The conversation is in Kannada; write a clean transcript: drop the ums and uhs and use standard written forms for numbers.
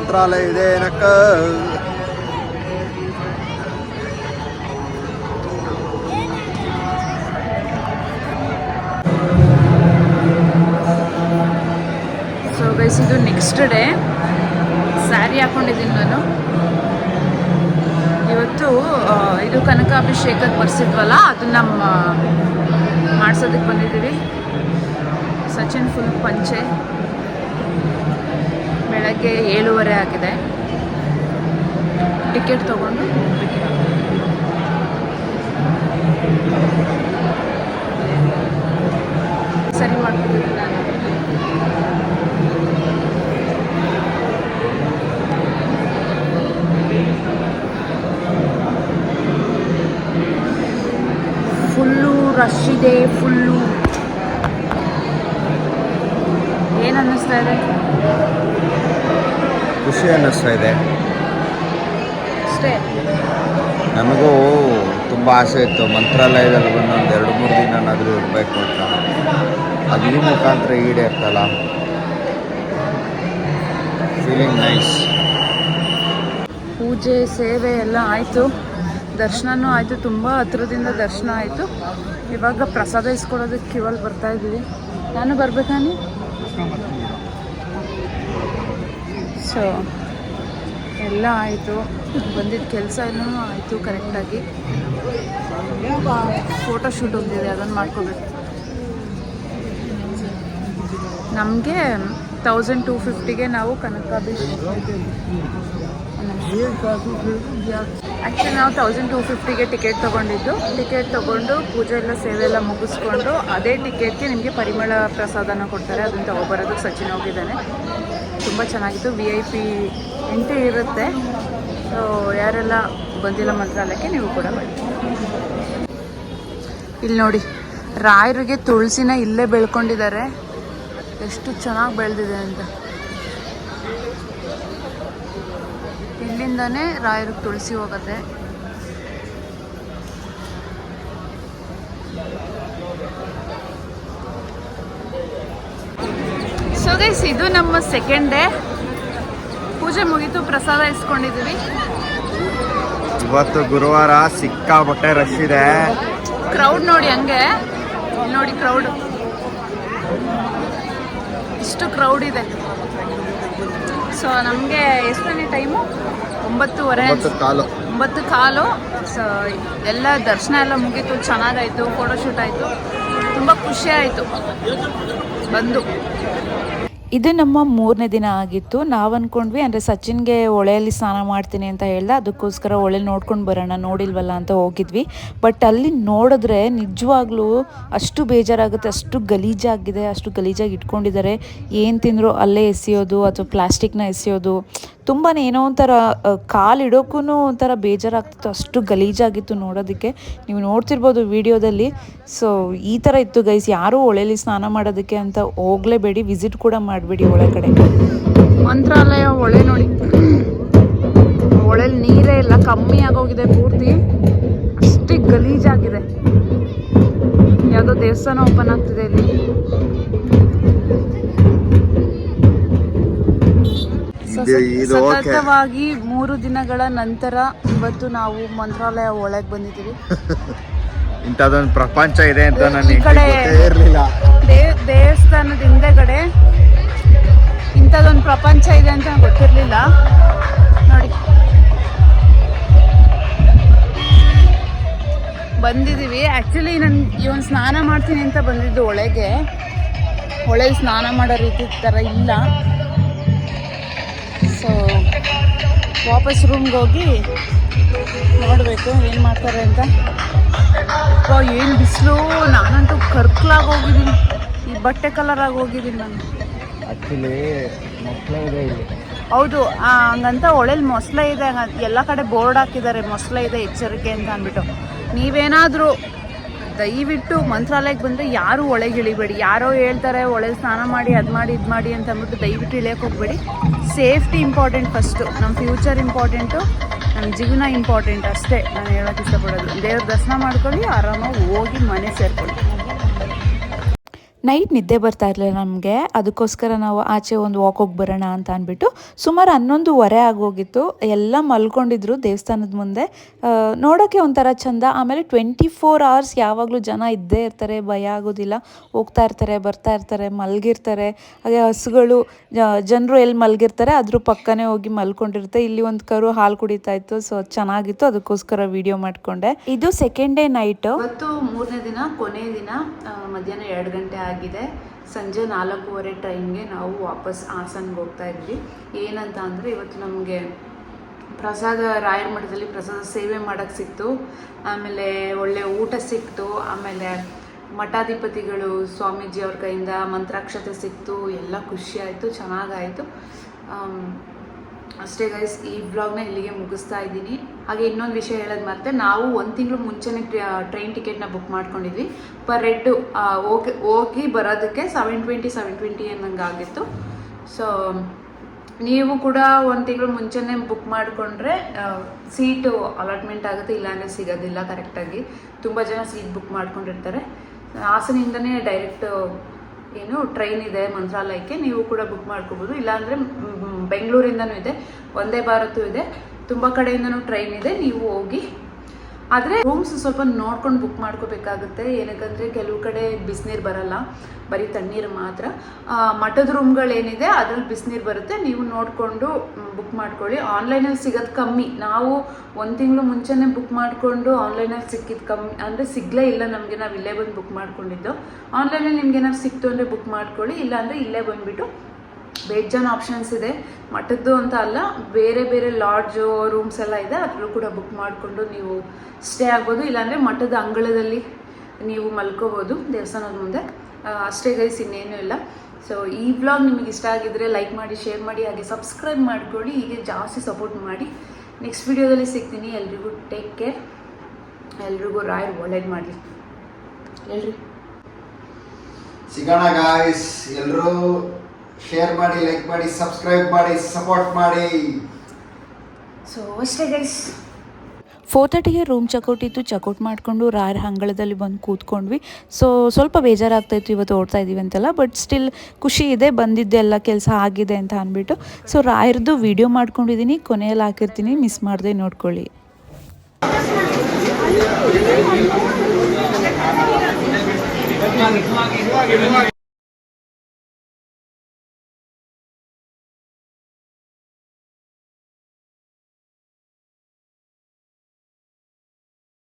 ಮಂತ್ರಾಲಯ ಇದೆ ಏನಕ್ಕ. ಸೊ ಗೈಸ್, ಇದು ನೆಕ್ಸ್ಟ್ ಡೇ. ಸ್ಯಾರಿ ಹಾಕೊಂಡಿದ್ದೀನಿ ನಾನು. ಇವತ್ತು ಇದು ಕನಕಾಭಿಷೇಕಕ್ಕೆ ಬರ್ಸಿದ್ವಲ್ಲ, ಅದನ್ನ ಮಾಡ್ಸೋದಕ್ಕೆ ಬಂದಿದ್ದೀವಿ. ಸಚಿನ್ ಫುಲ್ ಪಂಚೆ. ಬೆಳಗ್ಗೆ 7:30 ಆಗಿದೆ. ಟಿಕೆಟ್ ತೊಗೊಂಡು ಸರಿ ಮಾಡ್ತಿದ್ದೀನಿ ನಾನು. ಫುಲ್ಲು ರಶ್ ಇದೆ. ಫುಲ್ಲು ಏನು ಅನ್ನಿಸ್ತಾ ಇದೆ? ಖುಷಿ ಅನ್ನಿಸ್ತಾ ಇದೆ ಅಷ್ಟೇ. ನಮಗೂ ತುಂಬ ಆಸೆ ಇತ್ತು ಮಂತ್ರಾಲಯದಲ್ಲಿ ಬಂದು ಒಂದು 2-3 ದಿನನಾದರೂ ಇರಬೇಕು ಅಂತ. ಅದು ಈ ಮುಖಾಂತರ ಈಡೇರ್ತಲ್ಲ. Feeling nice. ಪೂಜೆ ಸೇವೆ ಎಲ್ಲ ಆಯಿತು, ದರ್ಶನನೂ ಆಯಿತು. ತುಂಬ ಹತ್ರದಿಂದ ದರ್ಶನ ಆಯಿತು. ಇವಾಗ ಪ್ರಸಾದ ಇಸ್ಕೊಳ್ಳೋದಕ್ಕೆ ಕ್ಯೂವಲ್ಲಿ ಬರ್ತಾ ಇದ್ದೀವಿ. ನಾನು ಬರ್ಬೇಕಾನಿ. ಸೊ ಎಲ್ಲ ಆಯಿತು, ಬಂದಿದ್ದ ಕೆಲಸ ಎಲ್ಲನೂ ಆಯಿತು ಕರೆಕ್ಟಾಗಿ. ಫೋಟೋಶೂಟ್ ಒಂದಿದೆ, ಅದನ್ನು ಮಾಡ್ಕೋಬೇಕು. ನಮಗೆ 1250ಗೆ ನಾವು ಕನಕಾಭಿಷೇಕ, ಆ್ಯಕ್ಚುಲಿ ನಾವು 1250ಗೆ ಟಿಕೆಟ್ ತೊಗೊಂಡಿದ್ದು. ಟಿಕೆಟ್ ತೊಗೊಂಡು ಪೂಜೆ ಎಲ್ಲ ಸೇವೆ ಎಲ್ಲ ಮುಗಿಸ್ಕೊಂಡು ಅದೇ ಟಿಕೆಟ್ಗೆ ನಿಮಗೆ ಪರಿಮಳ ಪ್ರಸಾದನ ಕೊಡ್ತಾರೆ. ಅದನ್ನು ತೊಗೊಬರೋದಕ್ಕೆ ಸಚಿನ್ ಹೋಗಿದ್ದಾನೆ. ತುಂಬ ಚೆನ್ನಾಗಿತ್ತು. VIP ಎಂಟ್ರಿ ಇರುತ್ತೆ. ಸೊ ಯಾರೆಲ್ಲ ಬಂದಿಲ್ಲ ಮಂತ್ರಾಲಯಕ್ಕೆ ನೀವು ಕೂಡ ಬನ್ನಿ. ಇಲ್ಲಿ ನೋಡಿ, ರಾಯರಿಗೆ ತುಳಸಿನ ಇಲ್ಲೇ ಬೆಳ್ಕೊಂಡಿದ್ದಾರೆ. ಎಷ್ಟು ಚೆನ್ನಾಗಿ ಬೆಳೆದಿದೆ ಅಂತ. ಇಲ್ಲಿಂದಾನೇ ರಾಯರಿಗೆ ತುಳಸಿ ಹೋಗುತ್ತೆ. ಸೊ ಗೈಸ್, ಇದು ನಮ್ಮ ಸೆಕೆಂಡ್ ಡೇ. ಪೂಜೆ ಮುಗೀತು, ಪ್ರಸಾದ ಇಸ್ಕೊಂಡಿದ್ದೀವಿ. ಇವತ್ತು ಗುರುವಾರ ಸಿಕ್ಕಾಪಟ್ಟೆ ರಶ್ ಇದೆ. ಕ್ರೌಡ್ ನೋಡಿ ಹಂಗೆ. ನೋಡಿ ಕ್ರೌಡ್, ಇಷ್ಟು ಕ್ರೌಡ್ ಇದೆ. ಸೊ ನಮಗೆ ಎಷ್ಟನೇ ಟೈಮು? 9:15. ಸೊ ಎಲ್ಲ ದರ್ಶನ ಎಲ್ಲ ಮುಗೀತು, ಚೆನ್ನಾಗಾಯಿತು. ಫೋಟೋಶೂಟ್ ಆಯಿತು, ತುಂಬ ಖುಷಿ ಆಯಿತು ಬಂದು. ಇದು ನಮ್ಮ 3ನೇ ದಿನ ಆಗಿತ್ತು. ನಾವು ಅಂದ್ಕೊಂಡ್ವಿ, ಅಂದರೆ ಸಚಿನ್ಗೆ ಹೊಳೆಯಲ್ಲಿ ಸ್ನಾನ ಮಾಡ್ತೀನಿ ಅಂತ ಹೇಳ್ದೆ. ಅದಕ್ಕೋಸ್ಕರ ಹೊಳೆ ನೋಡ್ಕೊಂಡು ಬರೋಣ, ನೋಡಿಲ್ವಲ್ಲ ಅಂತ ಹೋಗಿದ್ವಿ. ಬಟ್ ಅಲ್ಲಿ ನೋಡಿದ್ರೆ ನಿಜವಾಗ್ಲೂ ಅಷ್ಟು ಬೇಜಾರಾಗುತ್ತೆ. ಅಷ್ಟು ಗಲೀಜಾಗಿದೆ, ಅಷ್ಟು ಗಲೀಜಾಗಿ ಇಟ್ಕೊಂಡಿದ್ದಾರೆ. ಏನು ತಿಂದರೂ ಅಲ್ಲೇ ಎಸೆಯೋದು ಅಥವಾ ಪ್ಲಾಸ್ಟಿಕ್ನ ಎಸೆಯೋದು. ತುಂಬಾ ಏನೋ ಒಂಥರ ಕಾಲಿಡೋಕ್ಕೂ ಒಂಥರ ಬೇಜಾರಾಗ್ತಿತ್ತು. ಅಷ್ಟು ಗಲೀಜಾಗಿತ್ತು ನೋಡೋದಕ್ಕೆ. ನೀವು ನೋಡ್ತಿರ್ಬೋದು ವಿಡಿಯೋದಲ್ಲಿ. ಸೊ ಈ ಥರ ಇತ್ತು ಗೈಸ್. ಯಾರೂ ಹೊಳೆಯಲ್ಲಿ ಸ್ನಾನ ಮಾಡೋದಕ್ಕೆ ಅಂತ ಹೋಗಲೇಬೇಡಿ, ವಿಸಿಟ್ ಕೂಡ ಮಾಡಬೇಡಿ ಹೊಳೆ ಕಡೆ. ಮಂತ್ರಾಲಯ ಹೊಳೆ ನೋಡಿ, ಹೊಳೆಲಿ ನೀರೇ ಇಲ್ಲ, ಕಮ್ಮಿ ಆಗೋಗಿದೆ ಪೂರ್ತಿ. ಅಷ್ಟೇ ಗಲೀಜಾಗಿದೆ. ಯಾವುದೋ ದೇವಸ್ಥಾನ ಓಪನ್ ಆಗ್ತಿದೆ ಇಲ್ಲಿ. ಸತತವಾಗಿ 3 ದಿನಗಳ ನಂತರ ಇವತ್ತು ನಾವು ಮಂತ್ರಾಲಯ ಒಳಗೆ ಬಂದಿದ್ದೀವಿ. ಇಂಥದ್ದೊಂದು ಪ್ರಪಂಚ ಇದೆ ಅಂತ ಈ ಕಡೆ ದೇವಸ್ಥಾನದ ಹಿಂದೆಗಡೆ ಇಂಥದ್ದೊಂದು ಪ್ರಪಂಚ ಇದೆ ಅಂತ ಗೊತ್ತಿರಲಿಲ್ಲ. ನೋಡಿ, ಬಂದಿದ್ದೀವಿ. ಆ್ಯಕ್ಚುಲಿ ಇವನು ಸ್ನಾನ ಮಾಡ್ತೀನಿ ಅಂತ ಬಂದಿದ್ದು ಹೊಳೆಗೆ. ಹೊಳೆಲಿ ಸ್ನಾನ ಮಾಡೋ ರೀತಿ ಥರ ಇಲ್ಲ. ಸೊ ವಾಪಸ್ ರೂಮ್ಗೆ ಹೋಗಿ ನೋಡಬೇಕು ಏನು ಮಾಡ್ತಾರೆ ಅಂತ. ಏನು ಬಿಸಿಲು! ನಾನಂತೂ ಕರ್ಕಲಾಗಿ ಹೋಗಿದ್ದೀನಿ. ಈ ಬಟ್ಟೆ ಕಲರಾಗಿ ಹೋಗಿದ್ದೀನಿ ನಾನು. ಆ್ಯಕ್ಚುಲಿ ಮೊಸಳೆ ಇದೆ ಇಲ್ಲಿ. ಹೌದು, ಹಂಗಂತ ಹೊಳೆಲಿ ಮೊಸಳೆ ಇದೆ. ಎಲ್ಲ ಕಡೆ ಬೋರ್ಡ್ ಹಾಕಿದ್ದಾರೆ, ಮೊಸಳೆ ಇದೆ ಎಚ್ಚರಿಕೆ ಅಂತ ಅಂದ್ಬಿಟ್ಟು. ನೀವೇನಾದರೂ ದಯವಿಟ್ಟು ಮಂತ್ರಾಲಯಕ್ಕೆ ಬಂದರೆ ಯಾರೂ ಒಳಗೆ ಇಳಿಬೇಡಿ. ಯಾರೋ ಹೇಳ್ತಾರೆ ಒಳಗೆ ಸ್ನಾನ ಮಾಡಿ ಅದು ಮಾಡಿ ಇದು ಮಾಡಿ ಅಂತ ಅಂದ್ಬಿಟ್ಟು ದಯವಿಟ್ಟು ಇಳಿಯೋಕ್ಕೆ ಹೋಗ್ಬೇಡಿ. Safety important first. ನಮ್ಮ ಫ್ಯೂಚರ್ ಇಂಪಾರ್ಟೆಂಟು, ನಮ್ಮ ಜೀವನ ಇಂಪಾರ್ಟೆಂಟ್ ಅಷ್ಟೇ ನಾನು ಹೇಳೋಕ್ಕೆ ಇಷ್ಟಪಡೋದು. ದೇವ್ರ ದರ್ಶನ ಮಾಡ್ಕೊಳ್ಳಿ, ಆರಾಮಾಗಿ ಹೋಗಿ ಮನೆ ಸೇರ್ಕೊಳ್ಳಿ. ನೈಟ್ ನಿದ್ದೆ ಬರ್ತಾ ಇರಲಿಲ್ಲ ನಮಗೆ, ಅದಕ್ಕೋಸ್ಕರ ನಾವು ಆಚೆ ಒಂದು ವಾಕ್ ಹೋಗಿ ಬರೋಣ ಅಂತ ಅಂದ್ಬಿಟ್ಟು ಸುಮಾರು 11:15 ಆಗೋಗಿತ್ತು. ಎಲ್ಲ ಮಲ್ಕೊಂಡಿದ್ರು ದೇವಸ್ಥಾನದ ಮುಂದೆ. ನೋಡೋಕ್ಕೆ ಒಂಥರ ಚಂದ. ಆಮೇಲೆ 24 hours ಯಾವಾಗಲೂ ಜನ ಇದ್ದೇ ಇರ್ತಾರೆ, ಭಯ ಆಗೋದಿಲ್ಲ. ಹೋಗ್ತಾ ಇರ್ತಾರೆ, ಬರ್ತಾ ಇರ್ತಾರೆ, ಮಲಗಿರ್ತಾರೆ. ಹಾಗೆ ಹಸುಗಳು, ಜನರು ಎಲ್ಲಿ ಮಲಗಿರ್ತಾರೆ ಅದ್ರ ಪಕ್ಕನೇ ಹೋಗಿ ಮಲ್ಕೊಂಡಿರುತ್ತೆ. ಇಲ್ಲಿ ಒಂದು ಕರು ಹಾಲು ಕುಡಿತಾ ಇತ್ತು, ಸೊ ಚೆನ್ನಾಗಿತ್ತು, ಅದಕ್ಕೋಸ್ಕರ ವಿಡಿಯೋ ಮಾಡಿಕೊಂಡೆ. ಇದು ಸೆಕೆಂಡ್ ಡೇ ನೈಟ್. ಇವತ್ತು 3ನೇ ದಿನ, ಕೊನೆಯ ದಿನ. ಮಧ್ಯಾಹ್ನ 2 ಗಂಟೆ ಆಗಿದೆ. ಸಂಜೆ 4:15 ಟ್ರೈನ್ಗೆ ನಾವು ವಾಪಸ್ ಹಾಸನ್ಗೆ ಹೋಗ್ತಾ ಇದ್ವಿ. ಏನಂತ ಅಂದರೆ ಇವತ್ತು ನಮಗೆ ಪ್ರಸಾದ, ರಾಯರ ಮಠದಲ್ಲಿ ಪ್ರಸಾದ ಸೇವೆ ಮಾಡೋಕ್ಕೆ ಸಿಕ್ತು. ಆಮೇಲೆ ಒಳ್ಳೆ ಊಟ ಸಿಕ್ತು. ಆಮೇಲೆ ಮಠಾಧಿಪತಿಗಳು ಸ್ವಾಮೀಜಿ ಅವ್ರ ಕೈಯಿಂದ ಮಂತ್ರಾಕ್ಷತೆ ಸಿಕ್ತು. ಎಲ್ಲ ಖುಷಿ ಆಯಿತು, ಚೆನ್ನಾಗಾಯಿತು. ಅಷ್ಟೇ ಗೈಸ್, ಈ ಬ್ಲಾಗ್ನ ಇಲ್ಲಿಗೆ ಮುಗಿಸ್ತಾ ಇದ್ದೀನಿ. ಹಾಗೆ ಇನ್ನೊಂದು ವಿಷಯ ಹೇಳೋದು ಮತ್ತೆ, ನಾವು 1 ತಿಂಗಳು ಮುಂಚೆನೇ ಟ್ರೈನ್ ಟಿಕೆಟ್ನ ಬುಕ್ ಮಾಡ್ಕೊಂಡಿದ್ವಿ. ಪರ್ ಹೆಡ್ ಹೋಗಿ ಬರೋದಕ್ಕೆ 720 ಅನ್ನಂಗೆ ಆಗಿತ್ತು. ಸೊ ನೀವು ಕೂಡ 1 ತಿಂಗಳು ಮುಂಚೆನೇ ಬುಕ್ ಮಾಡಿಕೊಂಡ್ರೆ ಸೀಟು ಅಲಾಟ್ಮೆಂಟ್ ಆಗುತ್ತೆ, ಇಲ್ಲಾಂದರೆ ಸಿಗೋದಿಲ್ಲ ಕರೆಕ್ಟಾಗಿ. ತುಂಬ ಜನ ಸೀಟ್ ಬುಕ್ ಮಾಡ್ಕೊಂಡಿರ್ತಾರೆ. ಹಾಸನಿಂದನೇ ಡೈರೆಕ್ಟ್ ಟ್ರೈನ್ ಇದೆ ಮಂತ್ರಾಲಯಕ್ಕೆ, ನೀವು ಕೂಡ ಬುಕ್ ಮಾಡ್ಕೋಬೋದು. ಇಲ್ಲಾಂದರೆ ಬೆಂಗಳೂರಿಂದನೂ ಇದೆ, ವಂದೇ ಭಾರತ್ ಇದೆ, ತುಂಬ ಕಡೆಯಿಂದನೂ ಟ್ರೈನ್ ಇದೆ, ನೀವು ಹೋಗಿ. ಆದರೆ ರೂಮ್ಸ್ ಸ್ವಲ್ಪ ನೋಡ್ಕೊಂಡು ಬುಕ್ ಮಾಡ್ಕೋಬೇಕಾಗುತ್ತೆ. ಏನಕ್ಕಂದರೆ ಕೆಲವು ಕಡೆ ಬಿಸಿನೀರು ಬರಲ್ಲ, ಬರೀ ತಣ್ಣೀರು ಮಾತ್ರ. ಮಠದ ರೂಮ್ಗಳೇನಿದೆ ಅದ್ರಲ್ಲಿ ಬಿಸಿನೀರು ಬರುತ್ತೆ, ನೀವು ನೋಡಿಕೊಂಡು ಬುಕ್ ಮಾಡ್ಕೊಳ್ಳಿ. ಆನ್ಲೈನಲ್ಲಿ ಸಿಗೋದು ಕಮ್ಮಿ. ನಾವು 1 ತಿಂಗಳು ಮುಂಚೆನೇ ಬುಕ್ ಮಾಡಿಕೊಂಡು ಆನ್ಲೈನಲ್ಲಿ ಸಿಕ್ಕಿದ್ದು ಕಮ್ಮಿ, ಅಂದರೆ ಸಿಗಲೇ ಇಲ್ಲ ನಮಗೆ. ನಾವು ಇಲ್ಲೇ ಬಂದು ಬುಕ್ ಮಾಡ್ಕೊಂಡಿದ್ದು. ಆನ್ಲೈನಲ್ಲಿ ನಿಮ್ಗೆ ಏನಾದ್ರು ಸಿಕ್ತು ಅಂದರೆ ಬುಕ್ ಮಾಡ್ಕೊಳ್ಳಿ, ಇಲ್ಲಾಂದರೆ ಇಲ್ಲೇ ಬಂದುಬಿಟ್ಟು ಬೇಜಾನ್ ಆಪ್ಷನ್ಸ್ ಇದೆ. ಮಠದ್ದು ಅಂತ ಅಲ್ಲ, ಬೇರೆ ಬೇರೆ ಲಾಡ್ಜು, ರೂಮ್ಸ್ ಎಲ್ಲ ಇದೆ, ಅದರಲ್ಲೂ ಕೂಡ ಬುಕ್ ಮಾಡಿಕೊಂಡು ನೀವು ಸ್ಟೇ ಆಗ್ಬೋದು. ಇಲ್ಲಾಂದರೆ ಮಠದ ಅಂಗಳದಲ್ಲಿ ನೀವು ಮಲ್ಕೋಬೋದು ದೇವಸ್ಥಾನದ ಮುಂದೆ. ಅಷ್ಟೇ ಗೈಸ್, ಇನ್ನೇನೂ ಇಲ್ಲ. ಸೊ ಈ ವ್ಲಾಗ್ ನಿಮಗೆ ಇಷ್ಟ ಆಗಿದ್ದರೆ ಲೈಕ್ ಮಾಡಿ, ಶೇರ್ ಮಾಡಿ, ಹಾಗೆ ಸಬ್ಸ್ಕ್ರೈಬ್ ಮಾಡ್ಕೊಳ್ಳಿ. ಹೀಗೆ ಜಾಸ್ತಿ ಸಪೋರ್ಟ್ ಮಾಡಿ. ನೆಕ್ಸ್ಟ್ ವಿಡಿಯೋದಲ್ಲಿ ಸಿಗ್ತೀನಿ. ಎಲ್ರಿಗೂ ಟೇಕ್ ಕೇರ್. ಎಲ್ರಿಗೂ ರಾಯರ್ ಒಳ್ಳೇದು ಮಾಡಲಿ. ಎಲ್ರಿ ಸಿಗೋಣ ಗಾಯ್ಸ್. ಎಲ್ಲರೂ ಶೇರ್ ಮಾಡಿ, ಲೈಕ್ ಮಾಡಿ, ಸಬ್ಸ್ಕ್ರೈಬ್ ಮಾಡಿ, ಸಪೋರ್ಟ್ ಮಾಡಿ. ಸೊ ಅಷ್ಟೇ ಗೈಸ್. 4:30ಗೆ ರೂಮ್ ಚೆಕ್ಔಟ್ ಇತ್ತು. ಚೆಕ್ಔಟ್ ಮಾಡಿಕೊಂಡು ರಾಯರ ಅಂಗಳದಲ್ಲಿ ಬಂದು ಕೂತ್ಕೊಂಡ್ವಿ. ಸೊ ಸ್ವಲ್ಪ ಬೇಜಾರಾಗ್ತಾಯಿತ್ತು, ಇವತ್ತು ಓಡ್ತಾ ಇದ್ದೀವಿ ಅಂತೆಲ್ಲ. ಬಟ್ ಸ್ಟಿಲ್ ಖುಷಿ ಇದೆ, ಬಂದಿದ್ದೆಲ್ಲ ಕೆಲಸ ಆಗಿದೆ ಅಂತ ಅಂದ್ಬಿಟ್ಟು. ಸೊ ರಾಯರದ್ದು ವಿಡಿಯೋ ಮಾಡ್ಕೊಂಡಿದ್ದೀನಿ, ಕೊನೆಯಲ್ಲಿ ಹಾಕಿರ್ತೀನಿ, ಮಿಸ್ ಮಾಡದೆ ನೋಡ್ಕೊಳ್ಳಿ.